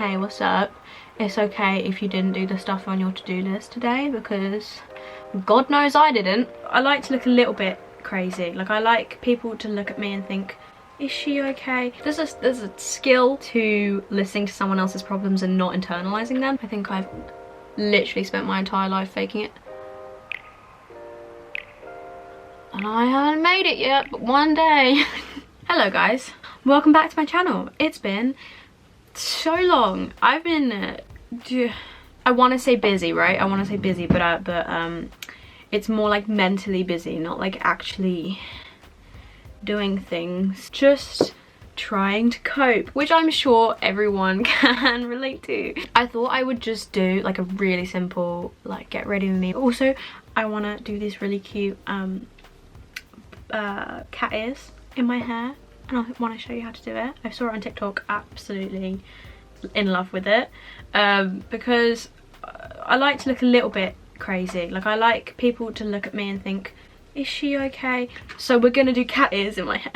hey, what's up? It's okay if you didn't do the stuff on your to-do list today, because God knows I didn't. I like to look a little bit crazy. Like, I like people to look at me and think, is she okay? There's a skill to listening to someone else's problems and not internalizing them. I think I've literally spent my entire life faking it. And I haven't made it yet, but one day. Hello guys, welcome back to my channel. It's been so long. I've been, I want to say busy, right? I want to say busy, but it's more like mentally busy, not like actually doing things. Just trying to cope, which I'm sure everyone can relate to. I thought I would just do like a really simple, like, get ready with me. Also, I want to do these really cute cat ears in my hair, and I want to show you how to do it. I saw it on TikTok, absolutely in love with it, because I like to look a little bit crazy. Like, I like people to look at me and think, is she okay? So we're gonna do cat ears in my hair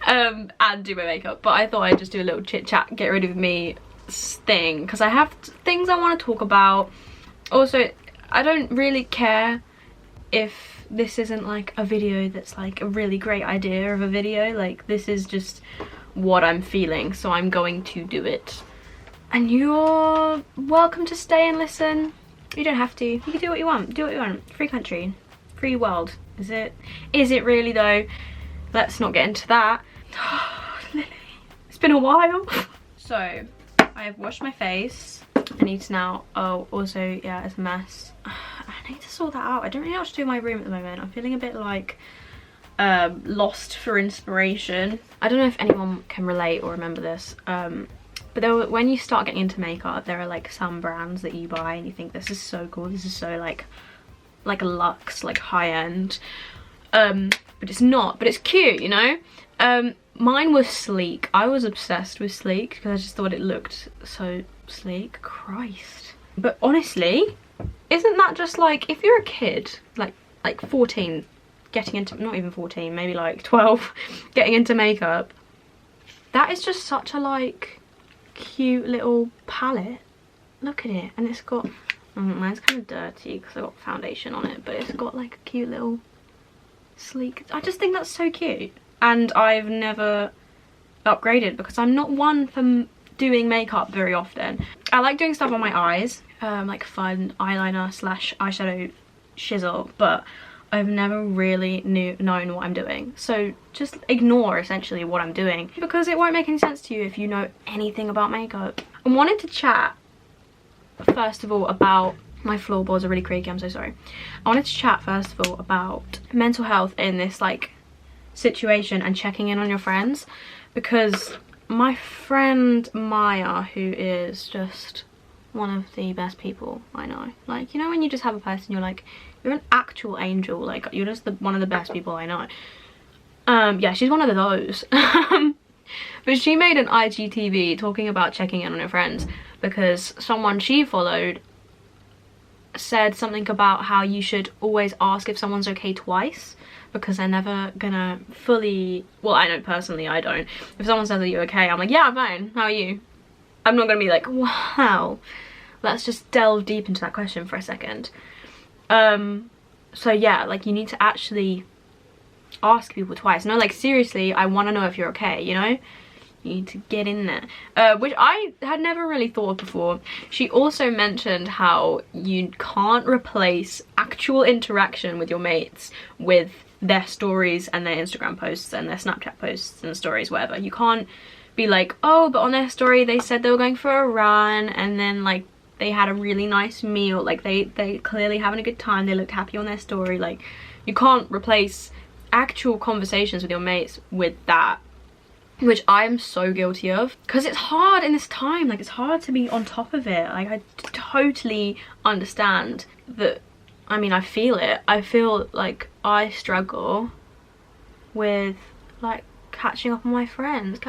and do my makeup, but I thought I'd just do a little chit chat, get rid of me thing, because I have things I want to talk about. Also, I don't really care if this isn't like a video that's like a really great idea of a video. Like, this is just what I'm feeling, so I'm going to do it. And you're welcome to stay and listen. You don't have to. You can do what you want. Do what you want. Free country. Free world. Is it? Is it really though? Let's not get into that. Lily, it's been a while. So, I have washed my face. I need to now, oh, also, yeah, it's a mess. I need to sort that out. I don't really know what to do in my room at the moment. I'm feeling a bit like lost for inspiration. I don't know if anyone can relate or remember this, but when you start getting into makeup, there are like some brands that you buy and you think, this is so cool, this is so like a luxe, like high-end, but it's not, but it's cute, you know. Mine was Sleek. I was obsessed with Sleek because I just thought it looked so sleek. Christ. But honestly, isn't that just like, if you're a kid, like 14, getting into, not even 14, maybe like 12, getting into makeup, that is just such a like cute little palette. Look at it, and it's got, mine's kind of dirty because I got foundation on it, but it's got like a cute little sleek, I just think that's so cute. And I've never upgraded because I'm not one for doing makeup very often. I like doing stuff on my eyes, like fun eyeliner slash eyeshadow shizzle, but I've never really known what I'm doing. So just ignore essentially what I'm doing, because it won't make any sense to you if you know anything about makeup. I wanted to chat first of all about, my floorboards are really creaky, I'm so sorry. I wanted to chat first of all about mental health in this like situation and checking in on your friends, because my friend Maya, who is just one of the best people I know, like, you know when you just have a person, you're like, you're an actual angel, like you're just one of the best people I know. Yeah, she's one of those. But she made an IGTV talking about checking in on her friends because someone she followed said something about how you should always ask if someone's okay twice, because they're never gonna fully, well, I know personally I don't. If someone says, are you okay? I'm like, yeah, I'm fine, how are you? I'm not gonna be like, wow. Let's just delve deep into that question for a second. So yeah, like, you need to actually ask people twice. No, like, seriously, I want to know if you're okay, you know? You need to get in there, which I had never really thought of before. She also mentioned how you can't replace actual interaction with your mates with their stories and their Instagram posts and their Snapchat posts and stories, whatever. You can't be like, oh, but on their story they said they were going for a run and then like they had a really nice meal, like they clearly having a good time, they looked happy on their story. Like, you can't replace actual conversations with your mates with that, which I am so guilty of, because it's hard in this time. Like, it's hard to be on top of it. Like, I totally understand that. I mean, I feel it. I feel like I struggle with like catching up with my friends.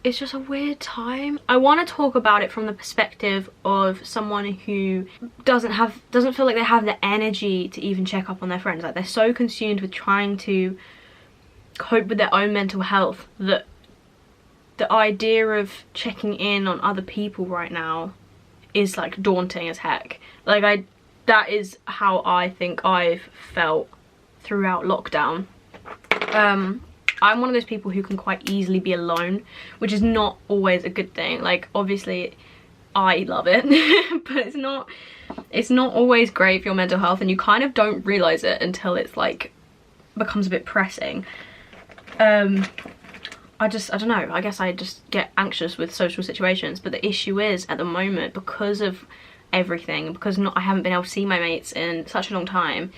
It's just a weird time. I want to talk about it from the perspective of someone who doesn't feel like they have the energy to even check up on their friends. Like, they're so consumed with trying to cope with their own mental health that the idea of checking in on other people right now is like daunting as heck. Like that is how I think I've felt throughout lockdown. I'm one of those people who can quite easily be alone, which is not always a good thing. Like, obviously I love it, but it's not always great for your mental health, and you kind of don't realize it until it's like becomes a bit pressing. I don't know, I guess I just get anxious with social situations, but the issue is at the moment, because of everything, because I haven't been able to see my mates in such a long time,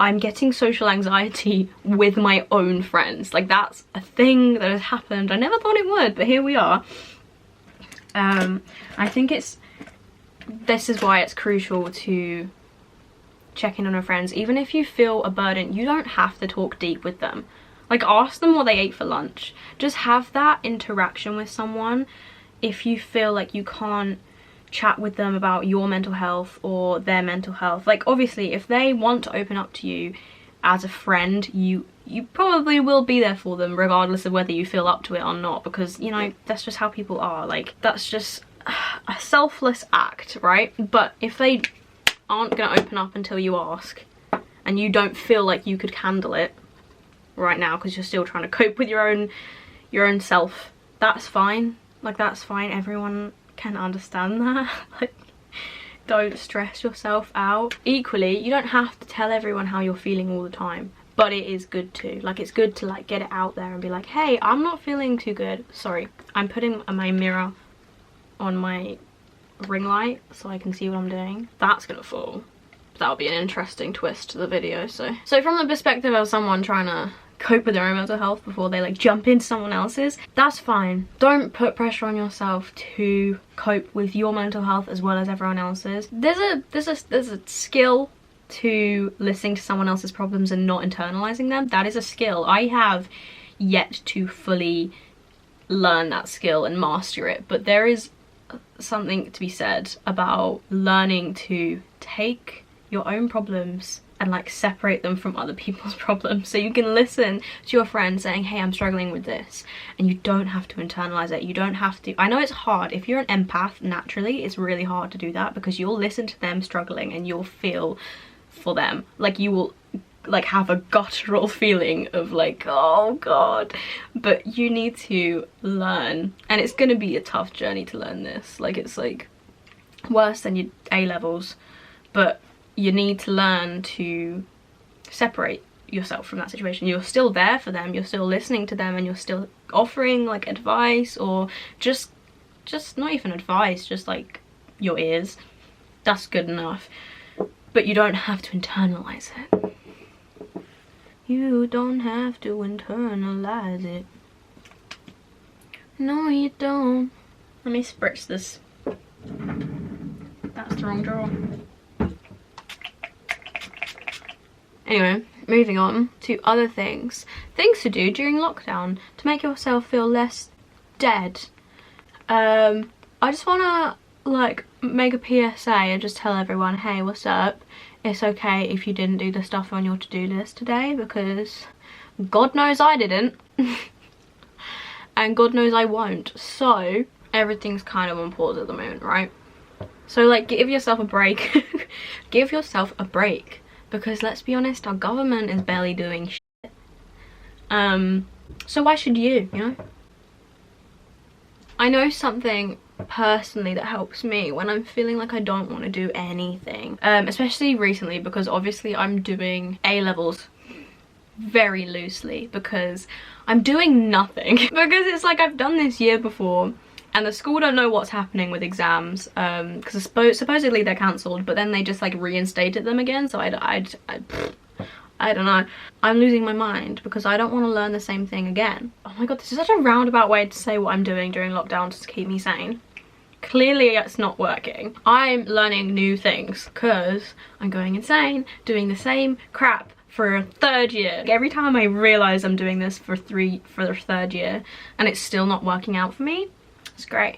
I'm getting social anxiety with my own friends. Like, that's a thing that has happened. I never thought it would, but here we are. I think this is why it's crucial to check in on your friends. Even if you feel a burden, you don't have to talk deep with them. Like, ask them what they ate for lunch. Just have that interaction with someone if you feel like you can't chat with them about your mental health or their mental health. Like, obviously, if they want to open up to you as a friend, you probably will be there for them regardless of whether you feel up to it or not, because, you know, that's just how people are. Like, that's just a selfless act, right? But if they aren't gonna open up until you ask, and you don't feel like you could handle it right now because you're still trying to cope with your own self, that's fine. Like, that's fine. Everyone can understand that. Like, don't stress yourself out. Equally, you don't have to tell everyone how you're feeling all the time, but it is good to, like, it's good to like get it out there and be like, hey, I'm not feeling too good. Sorry, I'm putting my mirror on my ring light so I can see what I'm doing. That's gonna fall. That'll be an interesting twist to the video. So from the perspective of someone trying to cope with their own mental health before they like jump into someone else's, that's fine. Don't put pressure on yourself to cope with your mental health as well as everyone else's. There's a skill to listening to someone else's problems and not internalizing them. That is a skill. I have yet to fully learn that skill and master it, but there is something to be said about learning to take your own problems and like separate them from other people's problems, so you can listen to your friend saying, hey, I'm struggling with this, and you don't have to internalize it. You don't have to. I know it's hard. If you're an empath, naturally it's really hard to do that, because you'll listen to them struggling and you'll feel for them. Like, you will like have a guttural feeling of like, oh god. But you need to learn, and it's gonna be a tough journey to learn this. Like, it's like worse than your A-levels, but you need to learn to separate yourself from that situation. You're still there for them, you're still listening to them, and you're still offering like advice, or just not even advice, just like your ears. That's good enough. But you don't have to internalize it. You don't have to internalize it. No, you don't. Let me spritz this. That's the wrong drawer. Anyway, moving on to other things to do during lockdown to make yourself feel less dead. I just wanna like make a PSA and just tell everyone, hey, what's up? It's okay if you didn't do the stuff on your to-do list today, because God knows I didn't. And God knows I won't. So everything's kind of on pause at the moment, right? So like, give yourself a break. Give yourself a break. Because let's be honest, our government is barely doing shit. So why should you know? I know something personally that helps me when I'm feeling like I don't want to do anything. Especially recently, because obviously I'm doing A-levels very loosely because I'm doing nothing. Because it's like I've done this year before, and the school don't know what's happening with exams, because supposedly they're cancelled, but then they just like reinstated them again. So I don't know. I'm losing my mind because I don't want to learn the same thing again. Oh my god, this is such a roundabout way to say what I'm doing during lockdown to keep me sane. Clearly it's not working. I'm learning new things because I'm going insane, doing the same crap for a third year. Every time I realise I'm doing this for the third year and it's still not working out for me, it's great.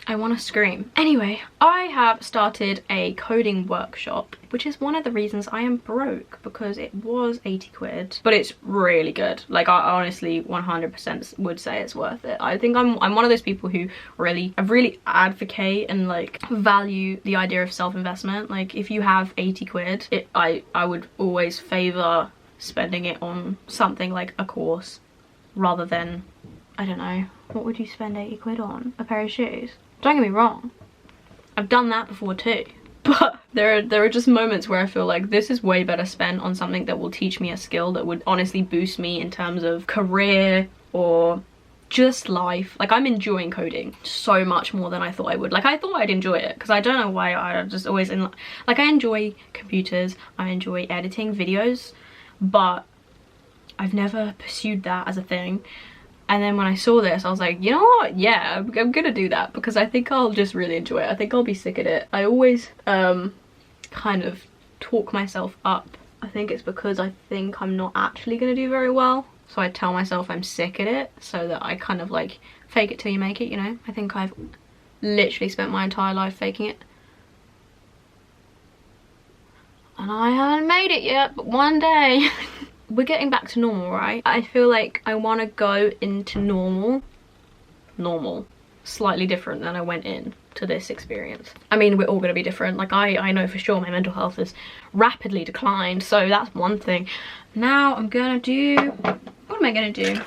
I want to scream. Anyway, I have started a coding workshop, which is one of the reasons I am broke, because it was 80 quid, but it's really good. Like, I honestly 100% would say it's worth it. I think I'm one of those people who really advocate and like value the idea of self-investment. Like, if you have 80 quid, I would always favor spending it on something like a course rather than, I don't know, what would you spend 80 quid on? A pair of shoes? Don't get me wrong, I've done that before too, but there are just moments where I feel like this is way better spent on something that will teach me a skill that would honestly boost me in terms of career or just life. Like, I'm enjoying coding so much more than I thought I would. Like, I thought I'd enjoy it because I don't know why, I just always like, I enjoy computers, I enjoy editing videos, but I've never pursued that as a thing. And then when I saw this, I was like, you know what? Yeah, I'm gonna do that because I think I'll just really enjoy it. I think I'll be sick at it. I always kind of talk myself up. I think it's because I think I'm not actually gonna do very well. So I tell myself I'm sick at it so that I kind of like fake it till you make it, you know? I think I've literally spent my entire life faking it. And I haven't made it yet, but one day. We're getting back to normal, right? I feel like I want to go into normal, slightly different than I went in to this experience. I mean, we're all going to be different. Like, I know for sure my mental health has rapidly declined, so that's one thing. Now I'm gonna do, what am I gonna do?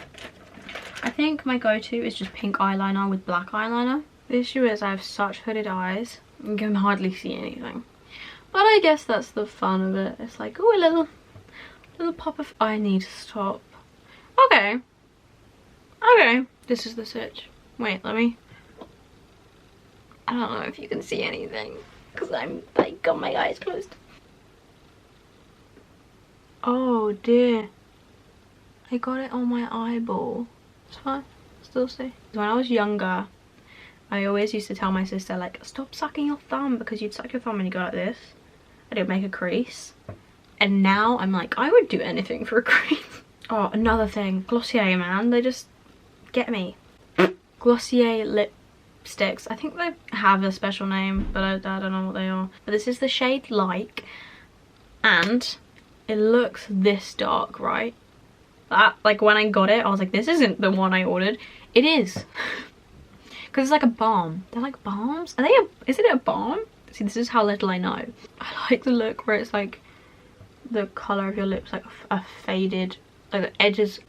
I think my go-to is just pink eyeliner with black eyeliner. The issue is I have such hooded eyes, I can hardly see anything. But I guess that's the fun of it. It's like, oh, a little pop of, I need to stop. Okay, this is the switch. Wait, let me, I don't know if you can see anything because I'm like got my eyes closed. Oh dear, I got it on my eyeball. It's fine, still see. When I was younger, I always used to tell my sister, like, stop sucking your thumb, because you'd suck your thumb and you go like this and it'd make a crease. And now I'm like, I would do anything for a crease. Oh, another thing, Glossier, man, they just get me. Glossier lipsticks. I think they have a special name, but I don't know what they are. But this is the shade Like, and it looks this dark, right? That, like, when I got it, I was like, this isn't the one I ordered. It is. Because it's like a balm. They're like balms? Are they is it a balm? See, this is how little I know. I like the look where it's like the colour of your lips like are faded, like the edges,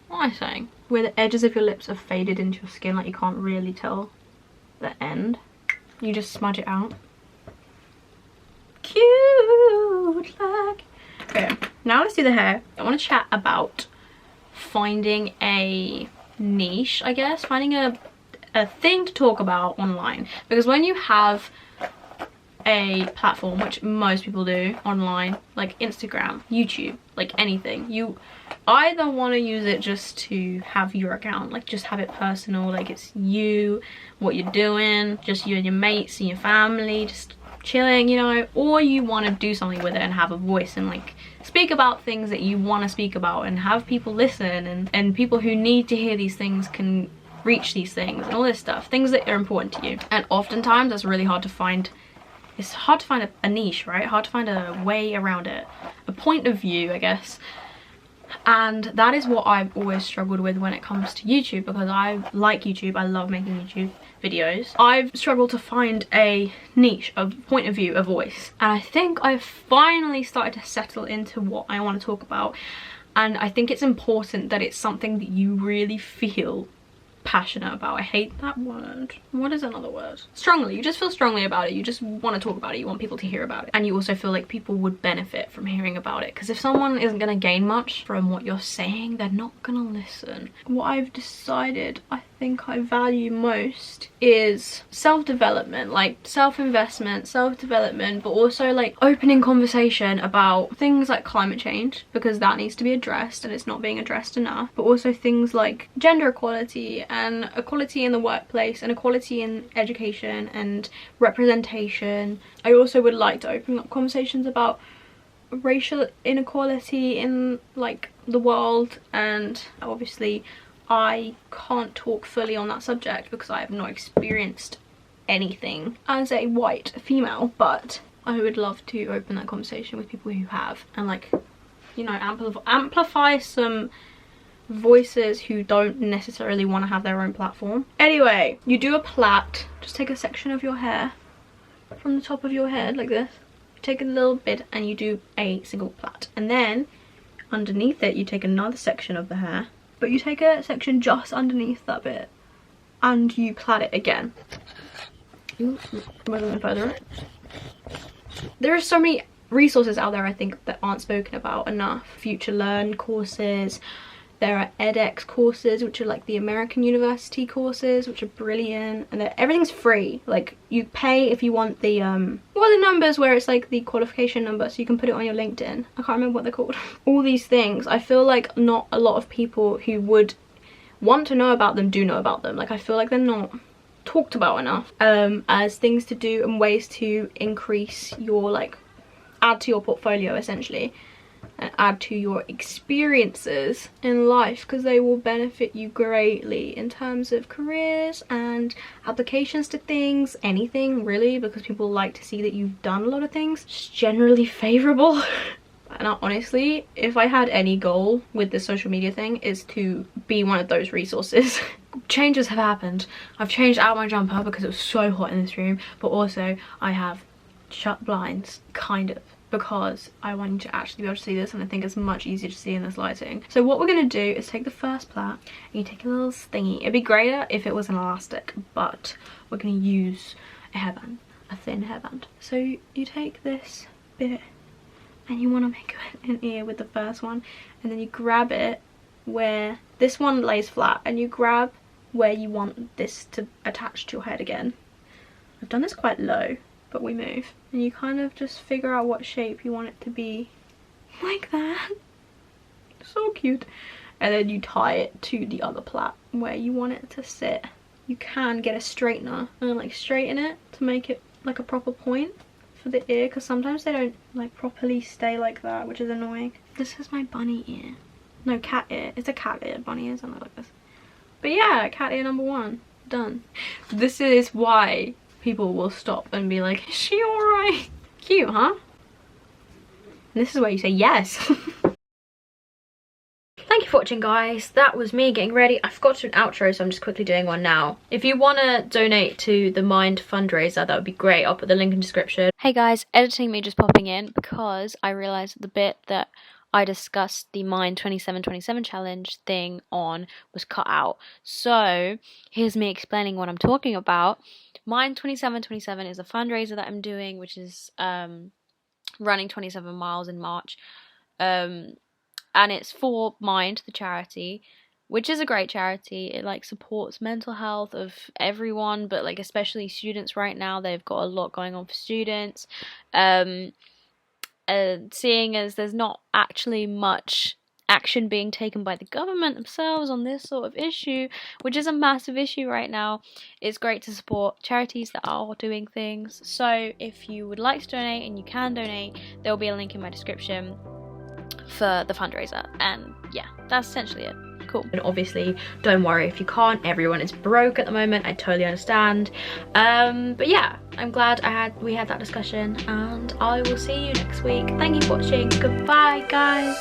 what am I saying? Where the edges of your lips are faded into your skin, like you can't really tell the end. You just smudge it out. Cute, like. Okay, now let's do the hair. I want to chat about finding a niche, I guess, finding a thing to talk about online, because when you have a platform, which most people do online, like Instagram, YouTube, like anything, you either want to use it just to have your account, like just have it personal, like it's you, what you're doing, just you and your mates and your family, just chilling, you know, or you want to do something with it and have a voice and like speak about things that you want to speak about and have people listen, and people who need to hear these things can reach these things and all this stuff, things that are important to you. And oftentimes that's really hard to find. It's hard to find a niche, right? Hard to find a way around it, a point of view, I guess. And that is what I've always struggled with when it comes to YouTube, because I like YouTube, I love making YouTube videos. I've struggled to find a niche, a point of view, a voice. And I think I've finally started to settle into what I want to talk about. And I think it's important that it's something that you really feel passionate about. I hate that word. What is another word? Strongly. You just feel strongly about it. You just want to talk about it. You want people to hear about it. And you also feel like people would benefit from hearing about it. Because if someone isn't going to gain much from what you're saying, they're not going to listen. What I've decided I think I value most is self-development, like self-investment, self-development, but also like opening conversation about things like climate change, because that needs to be addressed and it's not being addressed enough, but also things like gender equality and equality in the workplace and equality in education and representation. I also would like to open up conversations about racial inequality in like the world, and obviously I can't talk fully on that subject because I have not experienced anything as a white female, but I would love to open that conversation with people who have, and like, you know, amplify some voices who don't necessarily want to have their own platform. Anyway, you do a plait. Just take a section of your hair from the top of your head like this. You take a little bit and you do a single plait, and then underneath it you take another section of the hair, but you take a section just underneath that bit and you plait it again. Ooh, further. There are so many resources out there, I think, that aren't spoken about enough. Future Learn courses. There are edX courses, which are like the American university courses, which are brilliant, and everything's free. Like, you pay if you want the what are the numbers where it's like the qualification number, so you can put it on your LinkedIn. I can't remember what they're called. All these things, I feel like not a lot of people who would want to know about them do know about them. Like, I feel like they're not talked about enough as things to do and ways to increase your, like, add to your portfolio essentially, and add to your experiences in life, because they will benefit you greatly in terms of careers and applications to things, anything really, because people like to see that you've done a lot of things. It's generally favourable. And honestly, if I had any goal with this social media thing, is to be one of those resources. Changes have happened. I've changed out my jumper because it was so hot in this room, but also I have shut blinds, kind of, because I want you to actually be able to see this, and I think it's much easier to see in this lighting. So what we're going to do is take the first plait and you take a little thingy. It'd be greater if it was an elastic, but we're going to use a hairband, a thin hairband. So you take this bit and you want to make an ear with the first one, and then you grab it where this one lays flat, and you grab where you want this to attach to your head again. I've done this quite low, but we move, and you kind of just figure out what shape you want it to be, like that. So cute. And then you tie it to the other plait where you want it to sit. You can get a straightener and like straighten it to make it like a proper point for the ear, because sometimes they don't like properly stay like that, which is annoying. This is my bunny ear. No, cat ear. It's a cat ear. Bunny ears don't look like this. But yeah, cat ear number 1 done. This is why people will stop and be like, is she alright? Cute, huh? And this is where you say yes. Thank you for watching, guys. That was me getting ready. I forgot to do an outro, so I'm just quickly doing one now. If you want to donate to the Mind fundraiser, that would be great. I'll put the link in the description. Hey guys, editing me just popping in because I realised that the bit that I discussed the Mind 2727 challenge thing on was cut out. So here's me explaining what I'm talking about. Mind 2727 is a fundraiser that I'm doing, which is running 27 miles in March. And it's for Mind, the charity, which is a great charity. It like supports mental health of everyone, but like especially students right now. They've got a lot going on for students. Seeing as there's not actually much action being taken by the government themselves on this sort of issue, which is a massive issue right now, it's great to support charities that are doing things. So if you would like to donate, and you can donate, there will be a link in my description for the fundraiser. And yeah, that's essentially it. Cool. And obviously don't worry if you can't, everyone is broke at the moment, I totally understand. But yeah, I'm glad we had that discussion, and I will see you next week. Thank you for watching. Goodbye, guys.